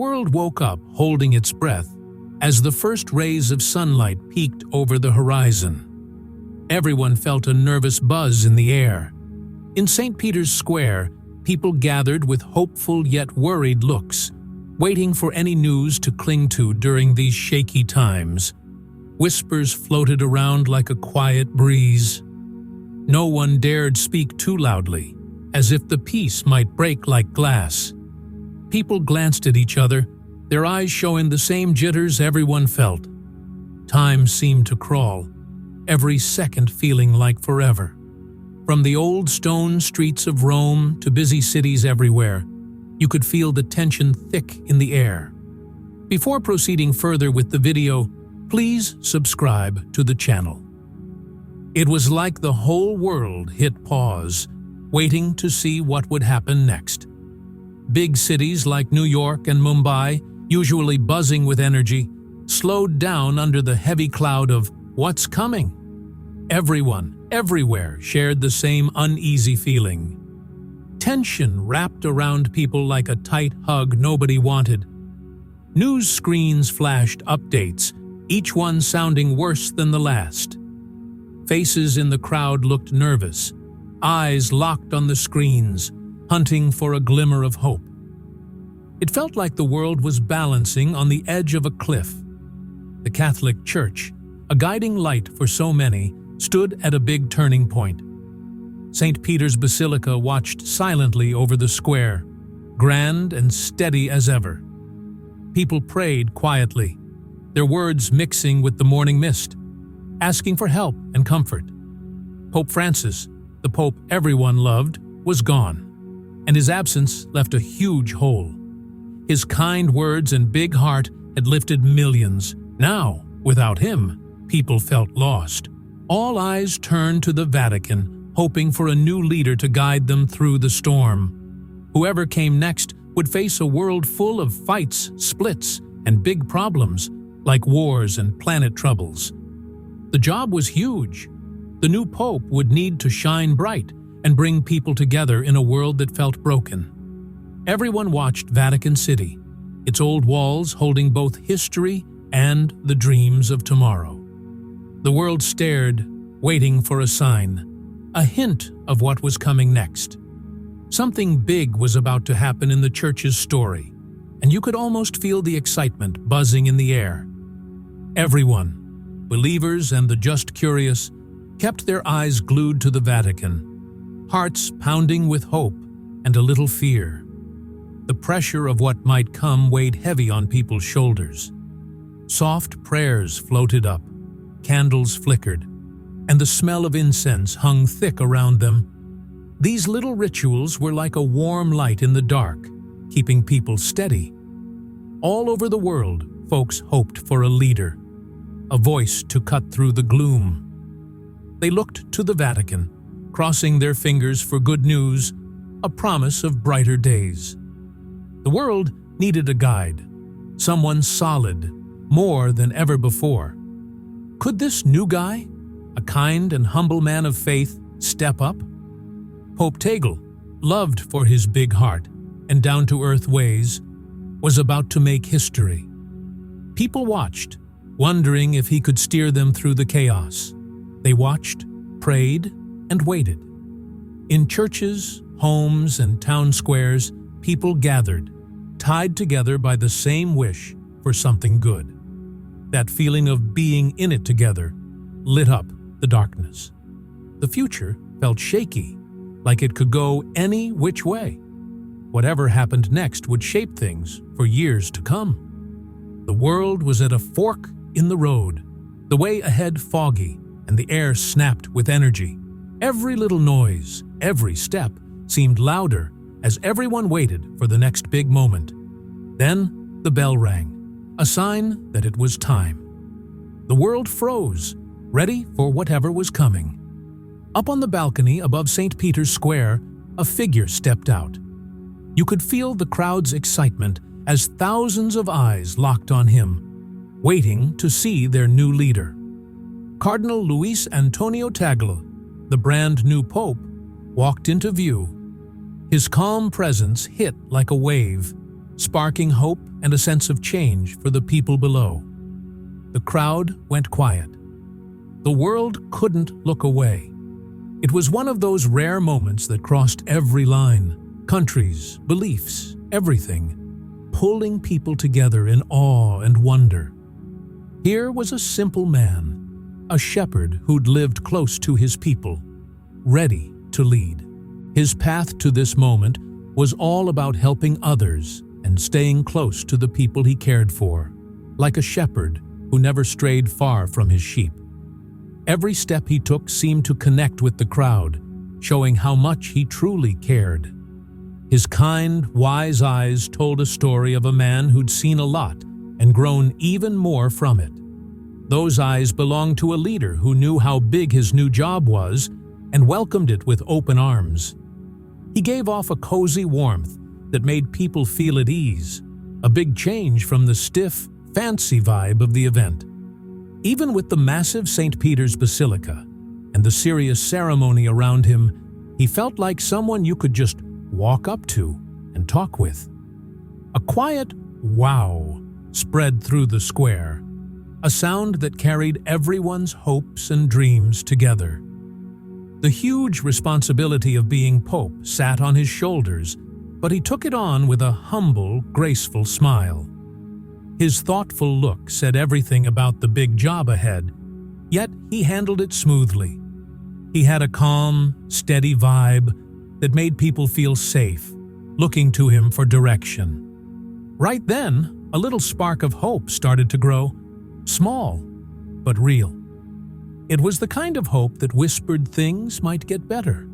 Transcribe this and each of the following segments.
world woke up, holding its breath, as the first rays of sunlight peeked over the horizon. Everyone felt a nervous buzz in the air. In St. Peter's Square, people gathered with hopeful yet worried looks, waiting for any news to cling to during these shaky times. Whispers floated around like a quiet breeze. No one dared speak too loudly, as if the peace might break like glass. People glanced at each other, their eyes showing the same jitters everyone felt. Time seemed to crawl, every second feeling like forever. From the old stone streets of Rome to busy cities everywhere, you could feel the tension thick in the air. Before proceeding further with the video, please subscribe to the channel. It was like the whole world hit pause, waiting to see what would happen next. Big cities like New York and Mumbai, usually buzzing with energy, slowed down under the heavy cloud of what's coming. Everyone, everywhere, shared the same uneasy feeling. Tension wrapped around people like a tight hug nobody wanted. News screens flashed updates, each one sounding worse than the last. Faces in the crowd looked nervous, eyes locked on the screens, hunting for a glimmer of hope. It felt like the world was balancing on the edge of a cliff. The Catholic Church, a guiding light for so many, stood at a big turning point. St. Peter's Basilica watched silently over the square, grand and steady as ever. People prayed quietly, their words mixing with the morning mist, asking for help and comfort. Pope Francis, the Pope everyone loved, was gone, and his absence left a huge hole. His kind words and big heart had lifted millions. Now, without him, people felt lost. All eyes turned to the Vatican, hoping for a new leader to guide them through the storm. Whoever came next would face a world full of fights, splits, and big problems, like wars and planet troubles. The job was huge. The new pope would need to shine bright and bring people together in a world that felt broken. Everyone watched Vatican City, its old walls holding both history and the dreams of tomorrow. The world stared, waiting for a sign, a hint of what was coming next. Something big was about to happen in the church's story, and you could almost feel the excitement buzzing in the air. Everyone, believers and the just curious, kept their eyes glued to the Vatican, hearts pounding with hope and a little fear. The pressure of what might come weighed heavy on people's shoulders. Soft prayers floated up, candles flickered, and the smell of incense hung thick around them. These little rituals were like a warm light in the dark, keeping people steady. All over the world, folks hoped for a leader, a voice to cut through the gloom. They looked to the Vatican, crossing their fingers for good news, a promise of brighter days. The world needed a guide, someone solid, more than ever before. Could this new guy, a kind and humble man of faith, step up? Pope Tagle, loved for his big heart and down-to-earth ways, was about to make history. People watched, wondering if he could steer them through the chaos. They watched, prayed, and waited. In churches, homes, and town squares, people gathered, tied together by the same wish for something good. That feeling of being in it together lit up the darkness. The future felt shaky, like it could go any which way. Whatever happened next would shape things for years to come. The world was at a fork in the road, the way ahead foggy, and the air snapped with energy. Every little noise, every step, seemed louder as everyone waited for the next big moment. Then the bell rang, a sign that it was time. The world froze, ready for whatever was coming. Up on the balcony above St. Peter's Square, a figure stepped out. You could feel the crowd's excitement as thousands of eyes locked on him, waiting to see their new leader. Cardinal Luis Antonio Tagle, the brand new pope, walked into view. His calm presence hit like a wave, sparking hope and a sense of change for the people below. The crowd went quiet. The world couldn't look away. It was one of those rare moments that crossed every line, countries, beliefs, everything, pulling people together in awe and wonder. Here was a simple man, a shepherd who'd lived close to his people, ready to lead. His path to this moment was all about helping others and staying close to the people he cared for, like a shepherd who never strayed far from his sheep. Every step he took seemed to connect with the crowd, showing how much he truly cared. His kind, wise eyes told a story of a man who'd seen a lot and grown even more from it. Those eyes belonged to a leader who knew how big his new job was and welcomed it with open arms. He gave off a cozy warmth that made people feel at ease, a big change from the stiff, fancy vibe of the event. Even with the massive St. Peter's Basilica and the serious ceremony around him, he felt like someone you could just walk up to and talk with. A quiet wow spread through the square, a sound that carried everyone's hopes and dreams together. The huge responsibility of being Pope sat on his shoulders, but he took it on with a humble, graceful smile. His thoughtful look said everything about the big job ahead, yet he handled it smoothly. He had a calm, steady vibe that made people feel safe, looking to him for direction. Right then, a little spark of hope started to grow, small, but real. It was the kind of hope that whispered things might get better,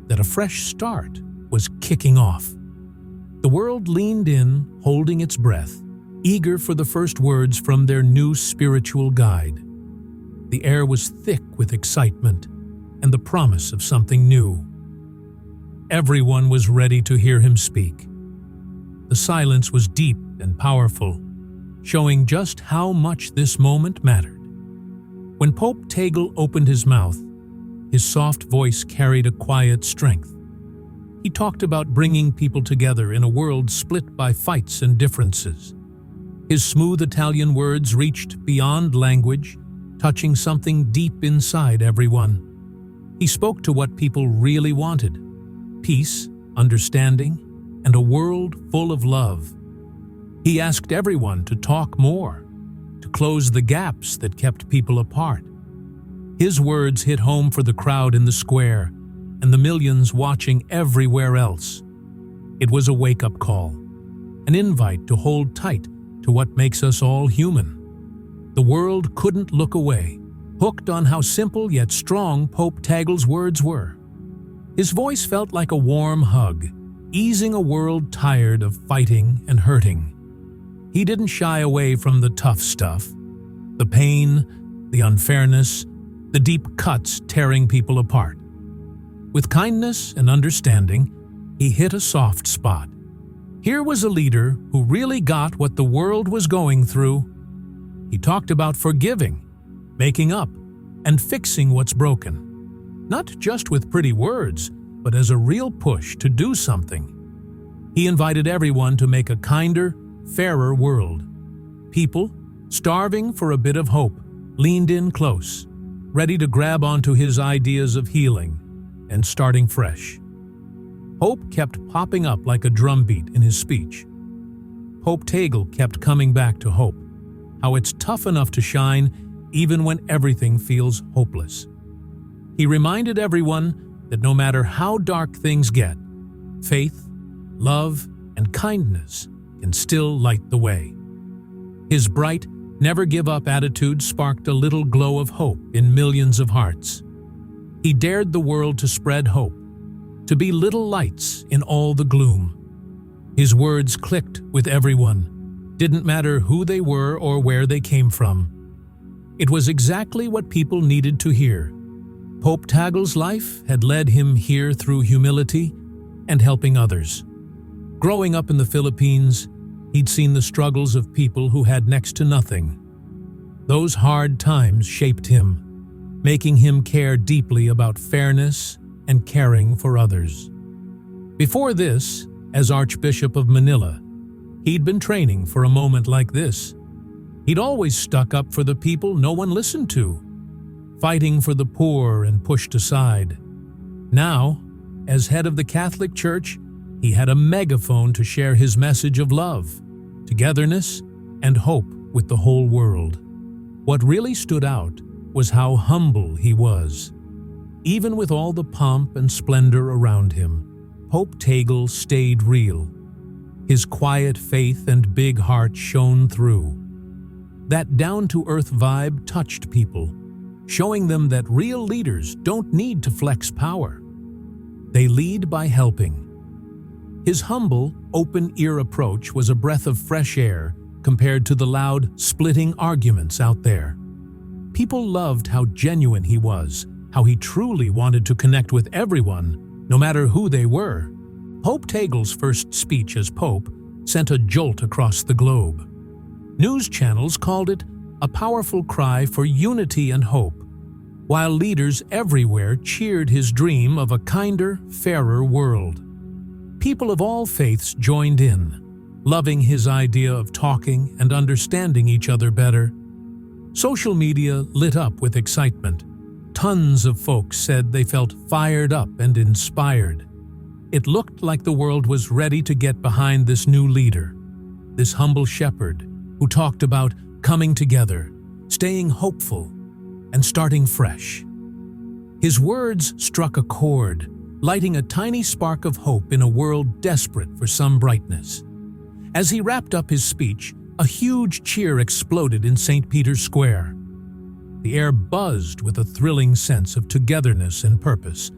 that a fresh start was kicking off. The world leaned in, holding its breath, eager for the first words from their new spiritual guide. The air was thick with excitement and the promise of something new. Everyone was ready to hear him speak. The silence was deep and powerful, showing just how much this moment mattered. When Pope Tagle opened his mouth, his soft voice carried a quiet strength. He talked about bringing people together in a world split by fights and differences. His smooth Italian words reached beyond language, touching something deep inside everyone. He spoke to what people really wanted: peace, understanding, and a world full of love. He asked everyone to talk more, to close the gaps that kept people apart. His words hit home for the crowd in the square and the millions watching everywhere else. It was a wake-up call, an invite to hold tight to what makes us all human. The world couldn't look away, hooked on how simple yet strong Pope Tagle's words were. His voice felt like a warm hug, easing a world tired of fighting and hurting. He didn't shy away from the tough stuff, the pain, the unfairness, the deep cuts tearing people apart. With kindness and understanding, he hit a soft spot. Here was a leader who really got what the world was going through. He talked about forgiving, making up, and fixing what's broken. Not just with pretty words, but as a real push to do something. He invited everyone to make a kinder, fairer world. People, starving for a bit of hope, leaned in close, ready to grab onto his ideas of healing and starting fresh. Hope kept popping up like a drumbeat in his speech. Pope Tagle kept coming back to hope, how it's tough enough to shine even when everything feels hopeless. He reminded everyone that no matter how dark things get, faith, love, and kindness can still light the way. His bright, never-give-up attitude sparked a little glow of hope in millions of hearts. He dared the world to spread hope, to be little lights in all the gloom. His words clicked with everyone, didn't matter who they were or where they came from. It was exactly what people needed to hear. Pope Tagle's life had led him here through humility and helping others. Growing up in the Philippines, he'd seen the struggles of people who had next to nothing. Those hard times shaped him, making him care deeply about fairness and caring for others. Before this, as Archbishop of Manila, He'd been training for a moment like this. He'd always stuck up for the people no one listened to, fighting for the poor and pushed aside. Now, as head of the Catholic Church, he had a megaphone to share his message of love, togetherness, and hope with the whole world. What really stood out was how humble he was. Even with all the pomp and splendor around him, Pope Tagle stayed real. His quiet faith and big heart shone through. That down-to-earth vibe touched people, showing them that real leaders don't need to flex power. They lead by helping. His humble, open-ear approach was a breath of fresh air compared to the loud, splitting arguments out there. People loved how genuine he was, how he truly wanted to connect with everyone, no matter who they were. Pope Tagle's first speech as Pope sent a jolt across the globe. News channels called it a powerful cry for unity and hope, while leaders everywhere cheered his dream of a kinder, fairer world. People of all faiths joined in, loving his idea of talking and understanding each other better. Social media lit up with excitement. Tons of folks said they felt fired up and inspired. It looked like the world was ready to get behind this new leader, this humble shepherd who talked about coming together, staying hopeful, and starting fresh. His words struck a chord, lighting a tiny spark of hope in a world desperate for some brightness. As he wrapped up his speech, a huge cheer exploded in St. Peter's Square. The air buzzed with a thrilling sense of togetherness and purpose,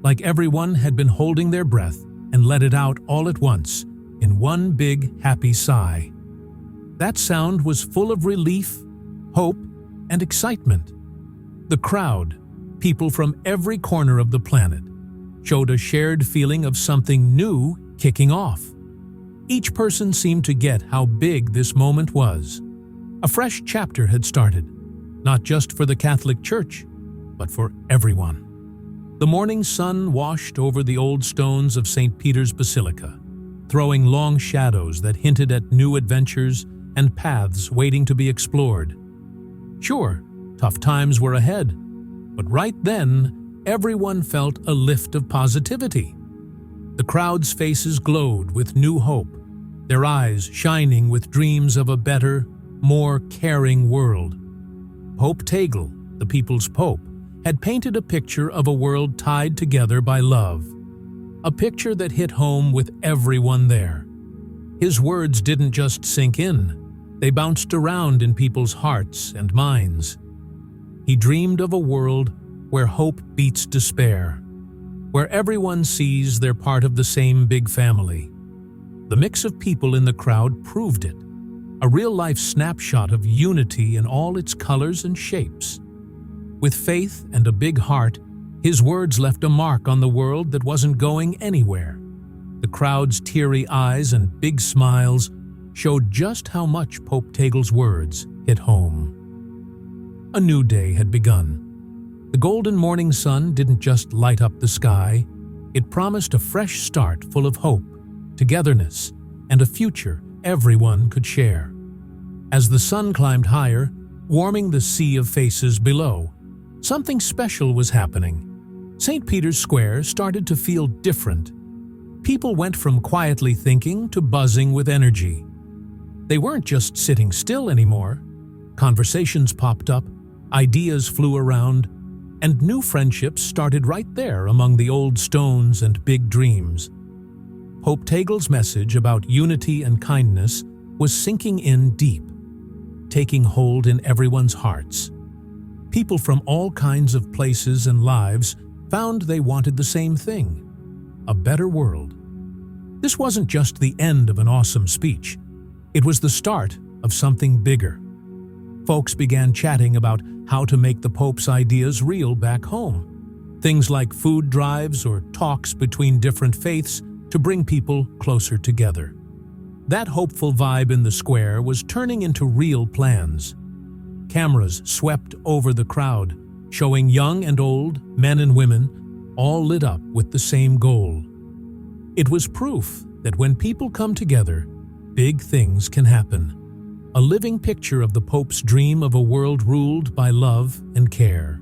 like everyone had been holding their breath and let it out all at once in one big, happy sigh. That sound was full of relief, hope, and excitement. The crowd, people from every corner of the planet, showed a shared feeling of something new kicking off. Each person seemed to get how big this moment was. A fresh chapter had started, not just for the Catholic Church, but for everyone. The morning sun washed over the old stones of St. Peter's Basilica, throwing long shadows that hinted at new adventures and paths waiting to be explored. Sure, tough times were ahead, but right then, everyone felt a lift of positivity. The crowd's faces glowed with new hope, their eyes shining with dreams of a better, more caring world. Pope Tagle, the people's pope, had painted a picture of a world tied together by love. A picture that hit home with everyone there. His words didn't just sink in, they bounced around in people's hearts and minds. He dreamed of a world where hope beats despair, where everyone sees they're part of the same big family. The mix of people in the crowd proved it, a real-life snapshot of unity in all its colors and shapes. With faith and a big heart, his words left a mark on the world that wasn't going anywhere. The crowd's teary eyes and big smiles showed just how much Pope Tagle's words hit home. A new day had begun. The golden morning sun didn't just light up the sky, it promised a fresh start full of hope, togetherness, and a future everyone could share. As the sun climbed higher, warming the sea of faces below, something special was happening. St. Peter's Square started to feel different. People went from quietly thinking to buzzing with energy. They weren't just sitting still anymore. Conversations popped up, ideas flew around, and new friendships started right there among the old stones and big dreams. Pope Tagle's message about unity and kindness was sinking in deep, taking hold in everyone's hearts. People from all kinds of places and lives found they wanted the same thing: a better world. This wasn't just the end of an awesome speech. It was the start of something bigger. Folks began chatting about how to make the Pope's ideas real back home. Things like food drives or talks between different faiths to bring people closer together. That hopeful vibe in the square was turning into real plans. Cameras swept over the crowd, showing young and old, men and women, all lit up with the same goal. It was proof that when people come together, big things can happen. A living picture of the Pope's dream of a world ruled by love and care.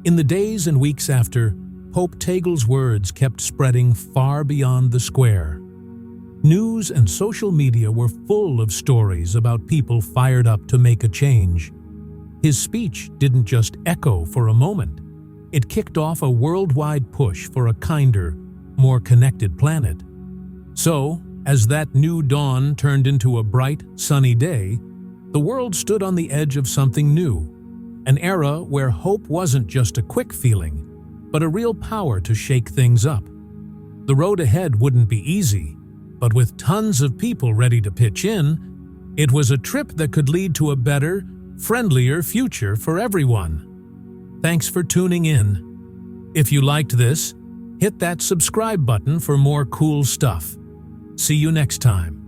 In the days and weeks after, Pope Tagle's words kept spreading far beyond the square. News and social media were full of stories about people fired up to make a change. His speech didn't just echo for a moment. It kicked off a worldwide push for a kinder, more connected planet. So, as that new dawn turned into a bright, sunny day, the world stood on the edge of something new, an era where hope wasn't just a quick feeling, but a real power to shake things up. The road ahead wouldn't be easy, but with tons of people ready to pitch in, it was a trip that could lead to a better, friendlier future for everyone. Thanks for tuning in. If you liked this, hit that subscribe button for more cool stuff. See you next time.